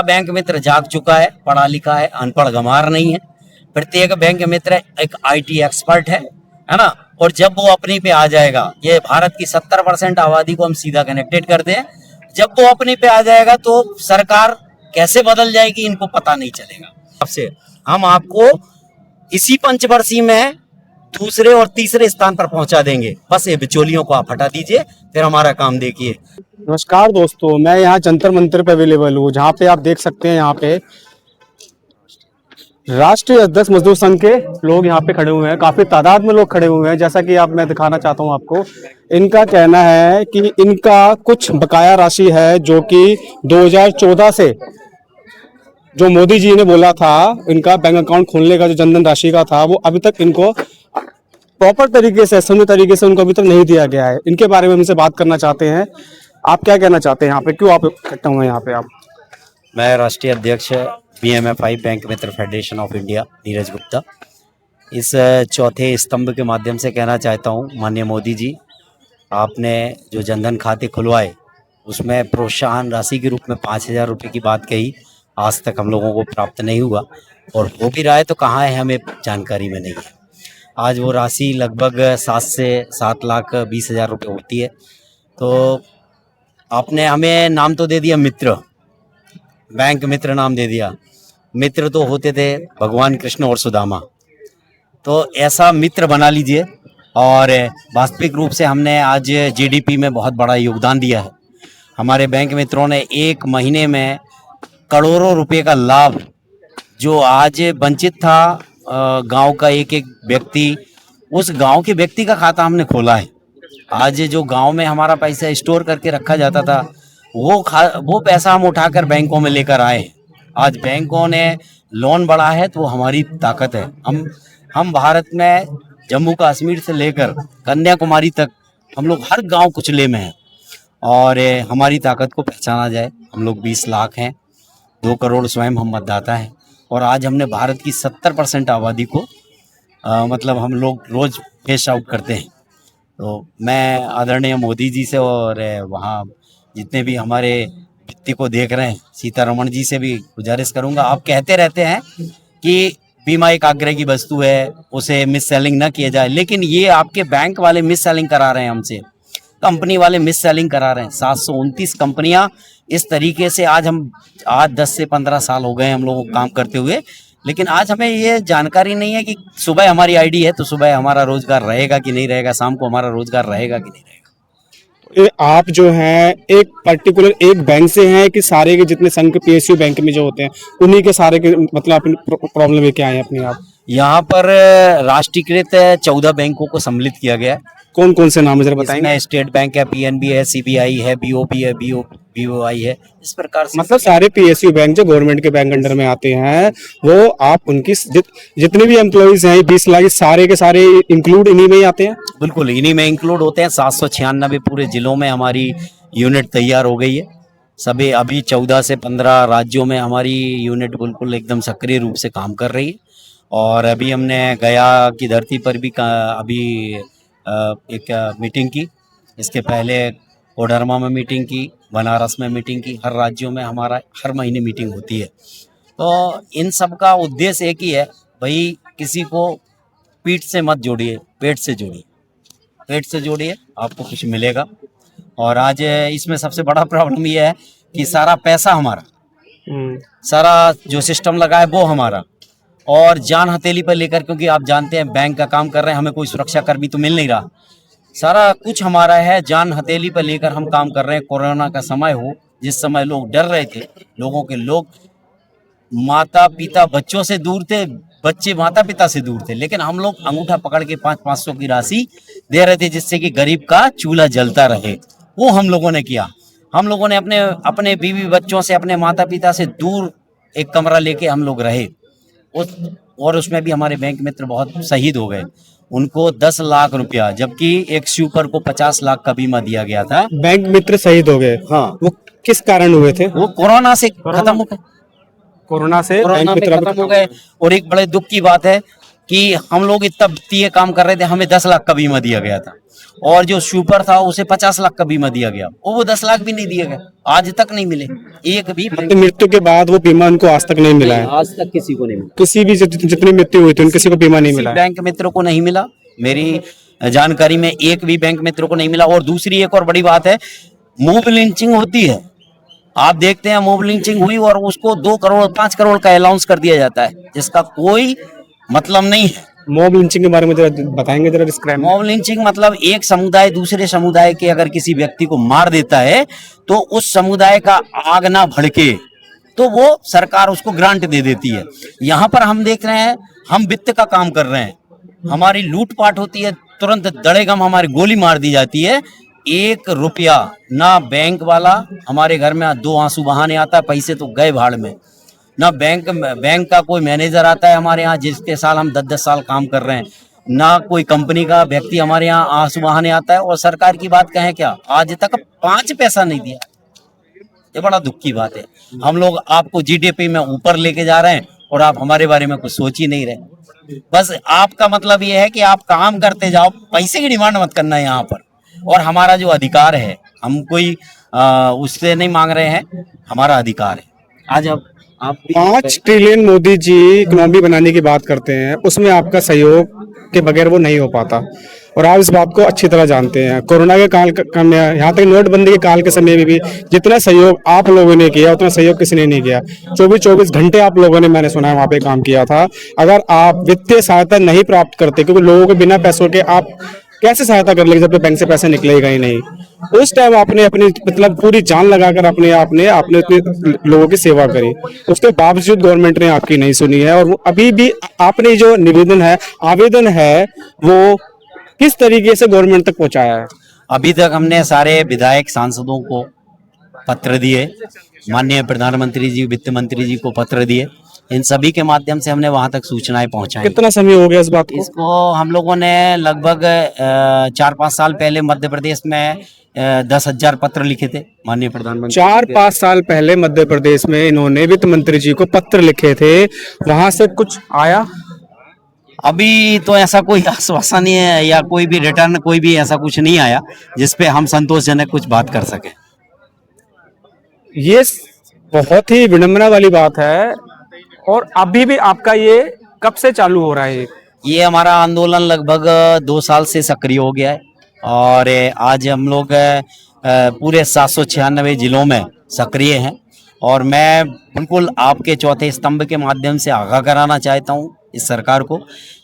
Bank मित्र जाग चुका है, पढ़ा लिखा है, अनपढ़ गंवार नहीं है। प्रत्येक बैंक मित्र एक आईटी एक्सपर्ट है ना। और जब वो अपनी पे आ जाएगा, ये भारत की 70% आबादी को हम सीधा कनेक्टेड करते हैं, जब वो अपनी पे आ जाएगा तो सरकार कैसे बदल जाएगी इनको पता नहीं चलेगा। आपसे हम आपको इसी पंचवर्षीय में दूसरे और तीसरे स्थान पर पहुंचा देंगे। बस ये बिचौलियों को आप हटा दीजिए, फिर हमारा काम देखिए। नमस्कार दोस्तों, मैं यहाँ जंतर मंतर पे अवेलेबल हूँ, जहाँ पे आप देख सकते हैं यहाँ पे राष्ट्रीय अध्यक्ष मजदूर संघ के लोग यहाँ पे खड़े हुए हैं। काफी तादाद में लोग खड़े हुए हैं। जैसा कि मैं दिखाना चाहता हूँ आपको, इनका कहना है कि इनका कुछ बकाया राशि है जो कि 2014 से जो मोदी जी ने बोला था इनका बैंक अकाउंट खोलने का, जो जनधन राशि का था, वो अभी तक इनको प्रॉपर तरीके से, समझ तरीके से उनको अभी तक नहीं दिया गया है। इनके बारे में हमसे बात करना चाहते हैं। आप क्या कहना चाहते हैं यहाँ पे, क्यों आप इकट्ठा हुए हैं यहाँ पे? आप मैं राष्ट्रीय अध्यक्ष BMFI bank Mitra federation of India Neeraj Gupta इस चौथे स्तंभ के माध्यम से कहना चाहता हूँ, माननीय मोदी जी, आपने जो जनधन खाते खुलवाए उसमें प्रोत्साहन राशि के रूप में 5,000 रुपये की बात कही। आज तक हम लोगों को प्राप्त नहीं हुआ, और हो भी रहा है तो कहाँ है हमें जानकारी में नहीं है। आज वो राशि लगभग 7 से 7,20,000 रुपये होती है। तो आपने हमें नाम तो दे दिया मित्र, बैंक मित्र नाम दे दिया। मित्र तो होते थे भगवान कृष्ण और सुदामा, तो ऐसा मित्र बना लीजिए। और वास्तविक रूप से हमने आज GDP में बहुत बड़ा योगदान दिया है। हमारे बैंक मित्रों ने एक महीने में करोड़ों रुपए का लाभ, जो आज वंचित था गांव का एक एक व्यक्ति, उस गांव के व्यक्ति का खाता हमने खोला है। आज जो गांव में हमारा पैसा स्टोर करके रखा जाता था, वो पैसा हम उठाकर बैंकों में लेकर आए। आज बैंकों ने लोन बढ़ा है तो वो हमारी ताकत है। हम भारत में जम्मू कश्मीर से लेकर कन्याकुमारी तक हम लोग हर गांव कुचले में हैं, और हमारी ताकत को पहचाना जाए। हम लोग 20 लाख हैं, 2 करोड़ स्वयं हम मतदाता हैं, और आज हमने भारत की 70% आबादी को मतलब हम लोग रोज़ फेस आउट करते हैं। तो मैं आदरणीय मोदी जी से और वहाँ जितने भी हमारे व्यक्ति को देख रहे हैं, सीतारमण जी से भी गुजारिश करूंगा। आप कहते रहते हैं कि बीमा एक आग्रह की वस्तु है, उसे मिस सेलिंग ना किया जाए, लेकिन ये आपके बैंक वाले मिस सेलिंग करा रहे हैं हमसे, कंपनी वाले मिस सेलिंग करा रहे हैं। 729 कंपनियां इस तरीके से आज 10 से 15 साल हो गए हम लोगों को काम करते हुए, लेकिन आज हमें ये जानकारी नहीं है कि सुबह हमारी आईडी है तो सुबह हमारा रोजगार रहेगा कि नहीं रहेगा, शाम को हमारा रोजगार रहेगा कि नहीं रहेगा। आप जो हैं एक पर्टिकुलर एक बैंक से हैं कि सारे के जितने संघ के PSU बैंक में जो होते हैं उन्हीं के सारे के, मतलब अपनी प्रॉब्लम लेके आए हैं अपने आप? यहाँ पर राष्ट्रीयकृत 14 बैंकों को सम्मिलित किया गया है। कौन कौन से नाम है जरा बताएंगे? स्टेट बैंक है, PNB है, CBI है, BOP है, BOI है, इस प्रकार से मतलब सारे PSU बैंक जो गवर्नमेंट के बैंक अंडर में आते हैं, वो आप उनकी जितने भी एम्प्लॉइज हैं 20 लाख, सारे के सारे इंक्लूड इन्हीं में ही आते हैं? बिल्कुल इन्हीं में इंक्लूड होते हैं। 796 पूरे जिलों में हमारी यूनिट तैयार हो गई है। सभी अभी 14 से 15 राज्यों में हमारी यूनिट बिल्कुल एकदम सक्रिय रूप से काम कर रही है। और अभी हमने गया की धरती पर भी अभी एक मीटिंग की। इसके पहले कोडरमा में मीटिंग की, बनारस में मीटिंग की। हर राज्यों में हमारा हर महीने मीटिंग होती है। तो इन सब का उद्देश्य एक ही है, भाई किसी को पीठ से मत जोड़िए, पेट से जोड़िए। पेट से जोड़िए, आपको कुछ मिलेगा। और आज इसमें सबसे बड़ा प्रॉब्लम ये है कि सारा पैसा हमारा, सारा जो सिस्टम लगा है वो हमारा, और जान हथेली पर लेकर, क्योंकि आप जानते हैं बैंक का काम कर रहे हैं, हमें कोई सुरक्षा कर्मी तो मिल नहीं रहा, सारा कुछ हमारा है, जान हथेली पर लेकर हम काम कर रहे हैं। कोरोना का समय हो, जिस समय लोग डर रहे थे, लोग माता पिता बच्चों से दूर थे, बच्चे माता पिता से दूर थे, लेकिन हम लोग अंगूठा पकड़ के 500 की राशि दे रहे थे, जिससे कि गरीब का चूल्हा जलता रहे। वो हम लोगों ने किया। हम लोगों ने अपने बीवी बच्चों से, अपने माता पिता से दूर एक कमरा लेके हम लोग रहे। और उसमें भी हमारे बैंक मित्र बहुत शहीद हो गए। उनको 10 लाख रुपया, जबकि एक स्वीपर को 50 लाख का बीमा दिया गया था। बैंक मित्र शहीद हो गए? हाँ। वो किस कारण हुए थे? वो कोरोना से खत्म हो गए। कोरोना से खत्म हो गए। और एक बड़े दुख की बात है कि हम लोग इतना वित्तीय काम कर रहे थे, हमें 10 लाख का बीमा दिया गया था, और जो सुपर था उसे 50 लाख का बीमा दिया गया, और वो 10 लाख भी नहीं दिया गया, आज तक नहीं मिले एक भी। मतलब मृत्यु के बाद वो बीमा उनको आज तक नहीं मिला है, आज तक किसी को नहीं मिला, किसी भी जितनी मृत्यु हुई थी उन किसी को बीमा नहीं मिला है। बैंक मित्र को नहीं मिला, मेरी जानकारी में एक भी बैंक मित्र को नहीं मिला। और दूसरी एक और बड़ी बात है, मूव लिंचिंग होती है, आप देखते हैं मूव लिंचिंग हुई और उसको 2 करोड़ 5 करोड़ का अलाउंस कर दिया जाता है, जिसका कोई मतलब नहीं है। मॉब लिंचिंग के बारे में जरा बताएंगे, जरा डिस्क्राइब। मॉब लिंचिंग मतलब एक समुदाय दूसरे समुदाय के अगर किसी व्यक्ति को मार देता है तो उस समुदाय का आग ना भड़के तो वो सरकार उसको ग्रांट दे देती है। यहाँ पर हम देख रहे हैं, हम वित्त का काम कर रहे हैं, हमारी लूटपाट होती है, तुरंत दड़ेगम हमारी गोली मार दी जाती है, 1 रुपया ना बैंक वाला हमारे घर में 2 आंसू बहाने आता है, पैसे तो गए भाड़ में, ना बैंक का कोई मैनेजर आता है हमारे यहाँ जिसके साल हम 10-10 साल काम कर रहे हैं, ना कोई कंपनी का व्यक्ति हमारे यहाँ आंसू बहाने आता है, और सरकार की बात कहें क्या, आज तक 5 पैसा नहीं दिया। ये बड़ा दुख की बात है। हम लोग आपको जीडीपी में ऊपर लेके जा रहे हैं और आप हमारे बारे में कुछ सोच ही नहीं रहे। बस आपका मतलब ये है कि आप काम करते जाओ, पैसे की डिमांड मत करना है यहाँ पर, और हमारा जो अधिकार है हम कोई उससे नहीं मांग रहे हैं, हमारा अधिकार है। आज अब आप 5 ट्रिलियन मोदी जी इकोनॉमी बनाने की बात करते हैं, उसमें आपका सहयोग के बगैर वो नहीं हो पाता, और आप इस बात को अच्छी तरह जानते हैं। कोरोना के काल में, यहाँ तक नोटबंदी के काल के समय में भी जितना सहयोग आप लोगों ने किया उतना सहयोग किसी ने नहीं किया। 24 घंटे आप लोगों ने, मैंने सुना है, वहाँ पे काम किया था। अगर आप वित्तीय सहायता नहीं प्राप्त करते, क्योंकि लोगों को बिना पैसों के आप कैसे सहायता कर लेंगे जब बैंक से पैसे निकलेगा ही नहीं, उस टाइम आपने अपनी मतलब पूरी जान लगाकर आपने इतने लोगों की सेवा करी, उसके बावजूद गवर्नमेंट ने आपकी नहीं सुनी है। और वो अभी भी आपने जो आवेदन है वो किस तरीके से गवर्नमेंट तक पहुंचाया है? अभी तक हमने सारे विधायक सांसदों को पत्र दिए, माननीय प्रधानमंत्री जी, वित्त मंत्री जी को पत्र दिए, इन सभी के माध्यम से हमने वहां तक सूचनाएं पहुंचाई। कितना समय हो गया इस बात को? इसको हम लोगों ने लगभग 4-5 साल पहले मध्य प्रदेश में 10,000 पत्र लिखे थे माननीय प्रधानमंत्री। 4-5 साल पहले मध्य प्रदेश में इन्होंने वित्त मंत्री जी को पत्र लिखे थे, वहां से कुछ आया? अभी तो ऐसा कोई आश्वासन नहीं है या कोई भी रिटर्न, कोई भी ऐसा कुछ नहीं आया जिसपे हम संतोषजनक कुछ बात कर सके। ये बहुत ही विडंबना वाली बात है। और अभी भी आपका ये कब से चालू हो रहा है? ये हमारा आंदोलन लगभग 2 साल से सक्रिय हो गया है, और आज हम लोग पूरे 796 जिलों में सक्रिय हैं, और मैं बिल्कुल आपके चौथे स्तंभ के माध्यम से आगाह कराना चाहता हूं इस सरकार को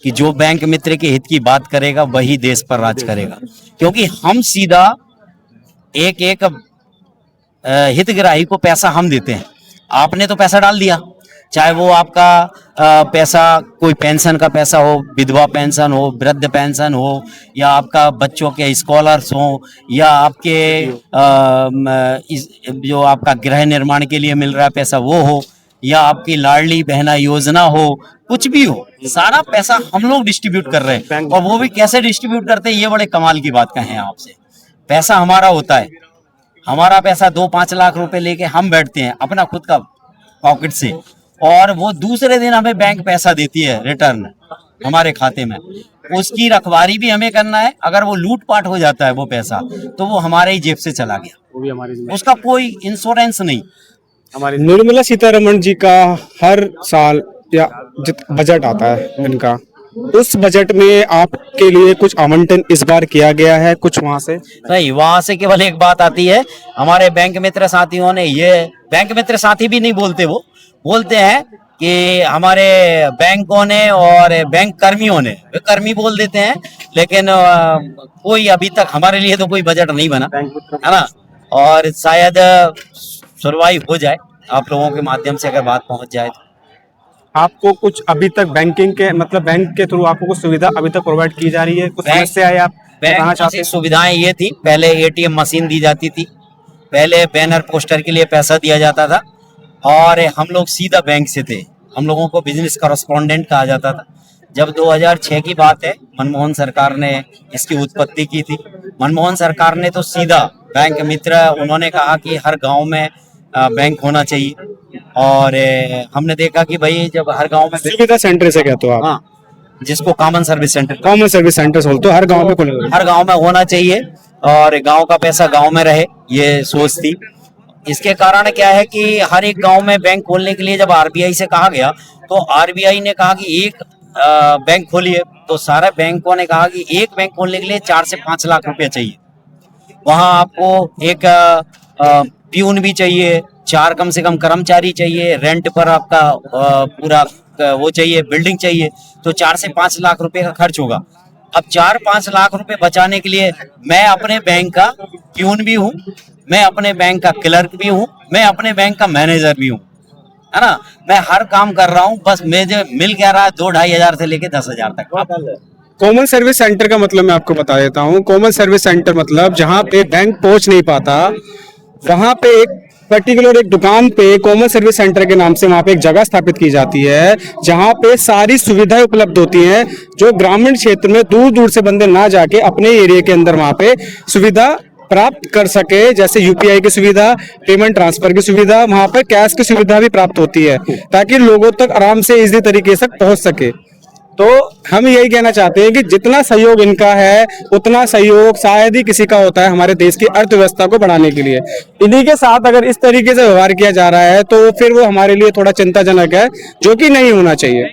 कि जो बैंक मित्र के हित की बात करेगा वही देश पर राज करेगा, क्योंकि हम सीधा एक एक हितग्राही को पैसा हम देते हैं। आपने तो पैसा डाल दिया, चाहे वो आपका पैसा कोई पेंशन का पैसा हो, विधवा पेंशन हो, वृद्ध पेंशन हो, या आपका बच्चों के स्कॉलर्स हो, या आपके जो आपका गृह निर्माण के लिए मिल रहा है पैसा वो हो, या आपकी लाडली बहना योजना हो, कुछ भी हो, सारा पैसा हम लोग डिस्ट्रीब्यूट कर रहे हैं। और वो भी कैसे डिस्ट्रीब्यूट करते हैं, ये बड़े कमाल की बात कहें आपसे। पैसा हमारा होता है, हमारा पैसा 2-5 लाख रुपए लेके हम बैठते हैं अपना खुद का पॉकेट से, और वो दूसरे दिन हमें बैंक पैसा देती है रिटर्न हमारे खाते में। उसकी रखवारी भी हमें करना है, अगर वो लूटपाट हो जाता है वो पैसा तो वो हमारे ही जेब से चला गया, वो भी हमारी उसका कोई इंश्योरेंस नहीं। हमारी निर्मला सीतारमण जी का हर साल या बजट आता है इनका, उस बजट में आपके लिए कुछ आवंटन इस बार किया गया है कुछ वहां से? नहीं, वहां से केवल एक बात आती है, हमारे बैंक मित्र साथियों ने, ये बैंक मित्र साथी भी नहीं बोलते, वो बोलते हैं कि हमारे बैंकों ने और बैंक कर्मियों ने, वे कर्मी बोल देते हैं, लेकिन कोई अभी तक हमारे लिए तो कोई बजट नहीं बना है ना, और शायद सुनवाई हो जाए आप लोगों के माध्यम से, अगर बात पहुंच जाए तो। आपको कुछ अभी तक बैंकिंग के मतलब बैंक के थ्रू आपको कुछ सुविधा अभी तक प्रोवाइड की जा रही है? कुछ समस्या है आप बताना चाहते हैं? सुविधाएं ये थी, पहले एटीएम मशीन दी जाती थी, पहले बैनर पोस्टर के लिए पैसा दिया जाता था, और हम लोग सीधा बैंक से थे, हम लोगों को बिजनेस कॉरेस्पॉन्डेंट कहा जाता था। जब 2006 की बात है, मनमोहन सरकार ने इसकी उत्पत्ति की थी। मनमोहन सरकार ने तो सीधा बैंक मित्र, उन्होंने कहा कि हर गांव में बैंक होना चाहिए, और हमने देखा कि भाई जब हर गांव में सुविधा सेंटर से कहते हो आप? हाँ, जिसको common service centre common service centres बोलते हो, हर गांव में खुले हुए हैं। हर गांव में होना चाहिए और गांव का पैसा गांव में रहे, ये सोच थी। इसके कारण क्या है कि हर एक गांव में बैंक खोलने के लिए जब आरबीआई से कहा गया तो आरबीआई ने कहा कि एक बैंक खोलिए, तो सारे बैंकों ने कहा कि एक बैंक खोलने के लिए 4 से 5 लाख रुपए चाहिए। वहां आपको एक प्यून भी चाहिए, 4 कम से कम कर्मचारी चाहिए, रेंट पर आपका पूरा वो चाहिए, बिल्डिंग चाहिए, तो 4 से 5 लाख रुपए का खर्च होगा। अब 4-5 लाख रुपए बचाने के लिए मैं अपने बैंक का प्यून भी हूँ, मैं अपने बैंक का क्लर्क भी हूँ, मैं अपने बैंक का मैनेजर भी हूँ, है ना। मैं हर काम कर रहा हूँ, बस मुझे मिल क्या रहा है 2-2.5 हजार से लेके 10,000 तक। कॉमन सर्विस सेंटर का मतलब मैं आपको बता देता हूँ। कॉमन सर्विस सेंटर मतलब जहाँ पे बैंक पहुंच नहीं पाता, वहां पे एक पर्टिकुलर एक दुकान पे कॉमन सर्विस सेंटर के नाम से वहां पे एक जगह स्थापित की जाती है, जहां पे सारी सुविधाएं उपलब्ध होती हैं, जो ग्रामीण क्षेत्र में दूर दूर से बंदे ना जाके अपने एरिया के अंदर वहां पे सुविधा प्राप्त कर सके। जैसे यूपीआई की सुविधा, पेमेंट ट्रांसफर की सुविधा, वहां पर कैश की सुविधा भी प्राप्त होती है, ताकि लोगों तक आराम से इजी तरीके से पहुंच सके। तो हम यही कहना चाहते हैं कि जितना सहयोग इनका है उतना सहयोग शायद ही किसी का होता है हमारे देश की अर्थव्यवस्था को बढ़ाने के लिए। इन्हीं के साथ अगर इस तरीके से व्यवहार किया जा रहा है तो फिर वो हमारे लिए थोड़ा चिंताजनक है, जो कि नहीं होना चाहिए।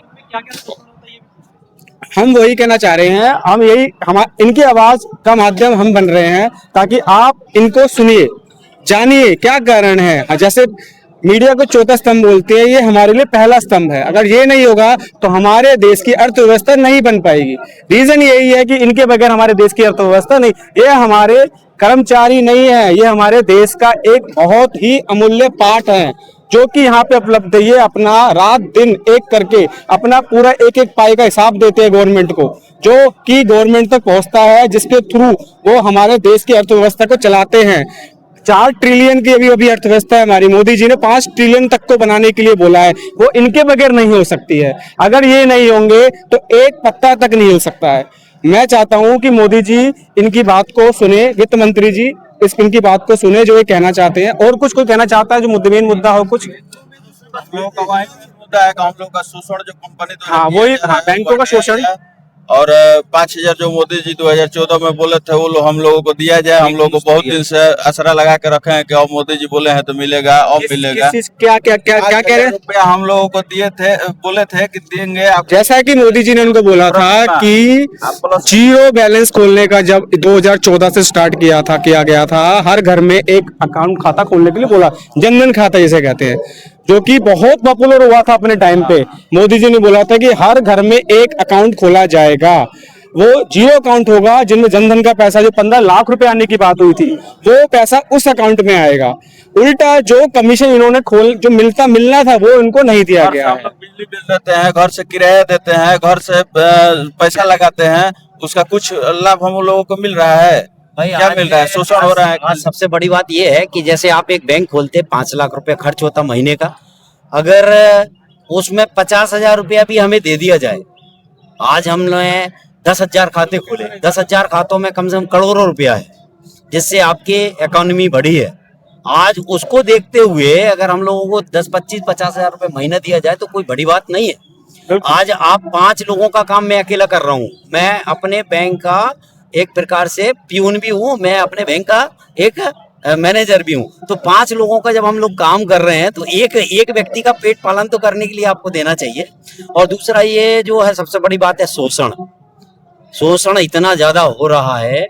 हम वही कहना चाह रहे हैं, हम यही इनकी आवाज का माध्यम हम बन रहे हैं, ताकि आप इनको सुनिए, जानिए क्या कारण है। जैसे मीडिया को चौथा स्तंभ बोलते हैं, ये हमारे लिए पहला स्तंभ है। अगर ये नहीं होगा तो हमारे देश की अर्थव्यवस्था नहीं बन पाएगी। रीजन यही है कि इनके बगैर हमारे देश की अर्थव्यवस्था नहीं। ये हमारे कर्मचारी नहीं है, ये हमारे देश का एक बहुत ही अमूल्य पार्ट है, जो कि यहाँ पे उपलब्ध है। ये अपना रात दिन एक करके अपना पूरा एक एक पाई का हिसाब देते हैं गवर्नमेंट को, जो कि गवर्नमेंट तक पहुंचता है, जिसके थ्रू वो हमारे देश की अर्थव्यवस्था को चलाते हैं। 4 ट्रिलियन की अभी अर्थव्यवस्था है हमारी, मोदी जी ने 5 ट्रिलियन तक को बनाने के लिए बोला है, वो इनके बगैर नहीं हो सकती है। अगर ये नहीं होंगे तो एक पत्ता तक नहीं हिल सकता है। मैं चाहता हूं कि मोदी जी इनकी बात को सुने, वित्त मंत्री जी इनकी बात को सुने, जो ये कहना चाहते हैं। और कुछ कोई कहना चाहता है जो मेन मुद्दा हो कुछ? मुद्दा है हम लोग का शोषण, जो कंपनी हाँ वही, बैंकों का शोषण, और 5,000 जो मोदी जी 2014 में बोले थे वो हम लोगों को दिया जाए। हम लोग को बहुत दिन से असरा लगा के रखे हैं कि अब मोदी जी बोले हैं तो मिलेगा, अब मिलेगा। क्या क्या क्या क्या कह रहे हैं? रुपया हम लोगों को दिए थे, बोले थे कि देंगे। जैसा कि मोदी जी ने उनको बोला था कि जीरो बैलेंस खोलने का जब 2014 से स्टार्ट किया गया था, हर घर में एक अकाउंट खाता खोलने के लिए बोला, जनधन खाता जिसे कहते हैं, जो कि बहुत पॉपुलर हुआ था अपने टाइम पे। मोदी जी ने बोला था कि हर घर में एक अकाउंट खोला जाएगा, वो जीरो अकाउंट होगा, जिनमें जनधन का पैसा जो 15 लाख रुपए आने की बात हुई थी, वो पैसा उस अकाउंट में आएगा। उल्टा जो कमीशन इन्होंने जो मिलना था वो इनको नहीं दिया गया है। बिजली बिल देते हैं, घर से किराया देते हैं, घर से पैसा लगाते हैं, उसका कुछ लाभ हम लोगों को मिल रहा है? भाई क्या मिल रहा है? शोषण हो रहा है। आज सबसे बड़ी बात यह है कि जैसे आप एक बैंक खोलते, 5 लाख रुपए खर्च होता महीने का, अगर उसमें 50,000 रुपया भी हमें दे दिया जाए, आज हमने 10,000 खाते खोले, 10,000 खातों में कम से कम करोड़ों रुपया है, जिससे आपकी इकोनॉमी बढ़ी है। आज उसको देखते हुए अगर हम लोगों को 10, 25, 50,000 रुपए महीना दिया जाए तो कोई बड़ी बात नहीं है। आज आप 5 लोगों का काम मैं अकेला कर रहा हूँ, मैं अपने बैंक का एक प्रकार से प्यून भी हूँ, मैं अपने बैंक का एक मैनेजर भी हूँ। तो 5 लोगों का जब हम लोग काम कर रहे हैं तो एक व्यक्ति का पेट पालन तो करने के लिए आपको देना चाहिए। और दूसरा ये जो है सबसे बड़ी बात है शोषण इतना ज्यादा हो रहा है।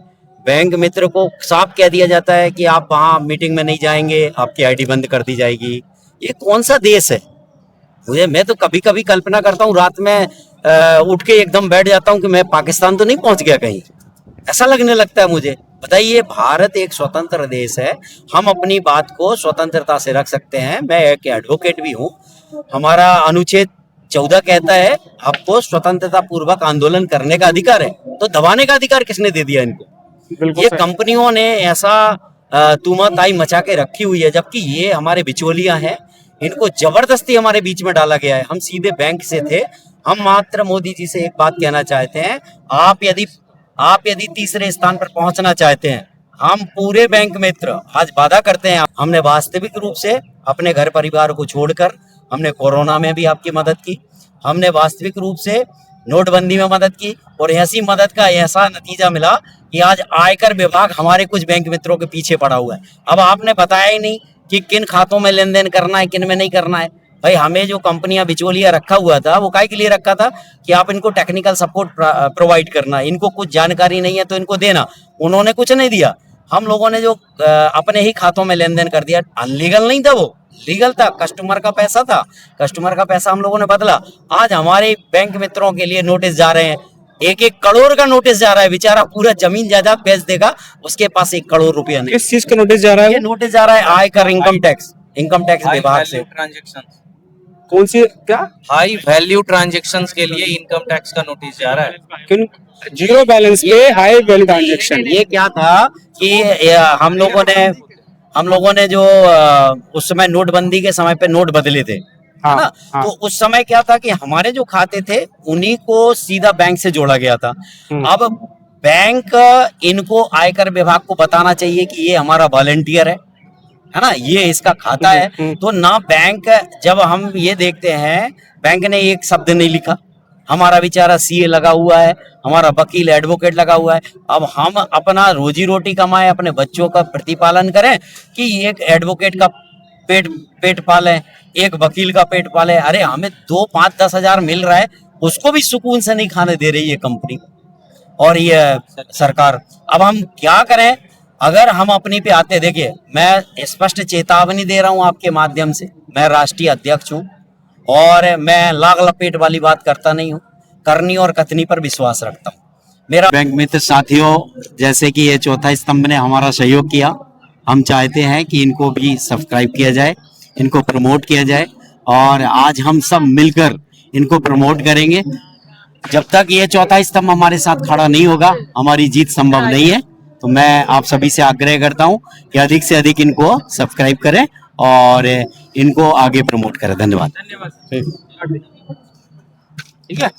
बैंक मित्र को साफ कह दिया जाता है कि आप वहाँ मीटिंग में नहीं जाएंगे, आपकी आईडी बंद कर दी जाएगी। ये कौन सा देश है? मैं तो कभी कभी कल्पना करता हूँ, रात में उठ के एकदम बैठ जाता हूँ कि मैं पाकिस्तान तो नहीं पहुंच गया कहीं, ऐसा लगने लगता है मुझे। बताइए, भारत एक स्वतंत्र देश है, हम अपनी बात को स्वतंत्रता से रख सकते हैं। मैं एक एडवोकेट भी हूँ, हमारा अनुच्छेद 14 कहता है आपको स्वतंत्रता पूर्वक आंदोलन करने का अधिकार है, तो दबाने का अधिकार किसने दे दिया इनको? ये कंपनियों ने ऐसा तुमाताई मचा के रखी हुई है, जबकि ये हमारे बिचौलिया हैं, इनको जबरदस्ती हमारे बीच में डाला गया है। हम सीधे बैंक से थे। हम मात्र मोदी जी से एक बात कहना चाहते हैं, आप यदि तीसरे स्थान पर पहुंचना चाहते हैं, हम पूरे बैंक मित्र आज वादा करते हैं, हमने वास्तविक रूप से अपने घर परिवार को छोड़कर, हमने कोरोना में भी आपकी मदद की, हमने वास्तविक रूप से नोटबंदी में मदद की, और ऐसी मदद का ऐसा नतीजा मिला कि आज आयकर विभाग हमारे कुछ बैंक मित्रों के पीछे पड़ा हुआ है। अब आपने बताया ही नहीं कि किन खातों में लेन देन करना है, किन में नहीं करना है। भाई हमें जो कंपनियां बिचौलिया रखा हुआ था वो काहे के लिए रखा था कि आप इनको टेक्निकल सपोर्ट प्रोवाइड करना, इनको कुछ जानकारी नहीं है तो इनको देना। उन्होंने कुछ नहीं दिया, हम लोगों ने जो अपने ही खातों में लेन देन कर दिया। अनलीगल नहीं था, वो लीगल था, कस्टमर का पैसा था, कस्टमर का पैसा हम लोगों ने बदला। आज हमारे बैंक मित्रों के लिए नोटिस जा रहे हैं, 1-1 करोड़ का नोटिस जा रहा है। बेचारा पूरा जमीन जायदाद बेच देगा, उसके पास 1 करोड़ रुपया नहीं। किस चीज का नोटिस जा रहा ये है? नोटिस जा रहा है आयकर इनकम टैक्स विभाग से। ट्रांजेक्शन, कौन सी क्या? हाई वैल्यू ट्रांजेक्शंस के लिए इनकम टैक्स का नोटिस जा रहा है। किन जीरो बैलेंस पे हाई वैल्यू ट्रांजेक्शन? ये क्या था कि हम लोगों ने जो उस समय नोटबंदी के समय पे नोट बदले थे, है ना? हाँ। तो उस समय क्या था कि हमारे जो खाते थे उन्हीं को सीधा बैंक से जोड़ा गया था। अब बैंक इनको आयकर विभाग को बताना चाहिए कि ये हमारा वॉलंटियर है ना, ये इसका खाता है। तो ना बैंक, जब हम ये देखते हैं बैंक ने एक शब्द नहीं लिखा, हमारा बेचारा सीए लगा हुआ है, हमारा वकील एडवोकेट लगा हुआ है। अब हम अपना रोजी रोटी कमाएं, अपने बच्चों का प्रतिपालन करें कि एक एडवोकेट का पेट पालें, एक वकील का पेट पालें। अरे हमें 2, 5, 10 हजार मिल रहा है, उसको भी सुकून से नहीं खाने दे रही है कंपनी और ये सरकार। अब हम क्या करें? अगर हम अपनी पे आते, देखिए मैं स्पष्ट चेतावनी दे रहा हूं आपके माध्यम से, मैं राष्ट्रीय अध्यक्ष हूं और मैं लाग लपेट वाली बात करता नहीं हूं, करनी और कथनी पर विश्वास रखता हूं। मेरा बैंक मित्र साथियों, जैसे कि ये चौथा स्तंभ ने हमारा सहयोग किया, हम चाहते हैं कि इनको भी सब्सक्राइब किया जाए, इनको प्रमोट किया जाए और आज हम सब मिलकर इनको प्रमोट करेंगे। जब तक ये चौथा स्तंभ हमारे साथ खड़ा नहीं होगा, हमारी जीत संभव नहीं है। तो मैं आप सभी से आग्रह करता हूं कि अधिक से अधिक इनको सब्सक्राइब करें और इनको आगे प्रमोट करें। धन्यवाद। ठीक है।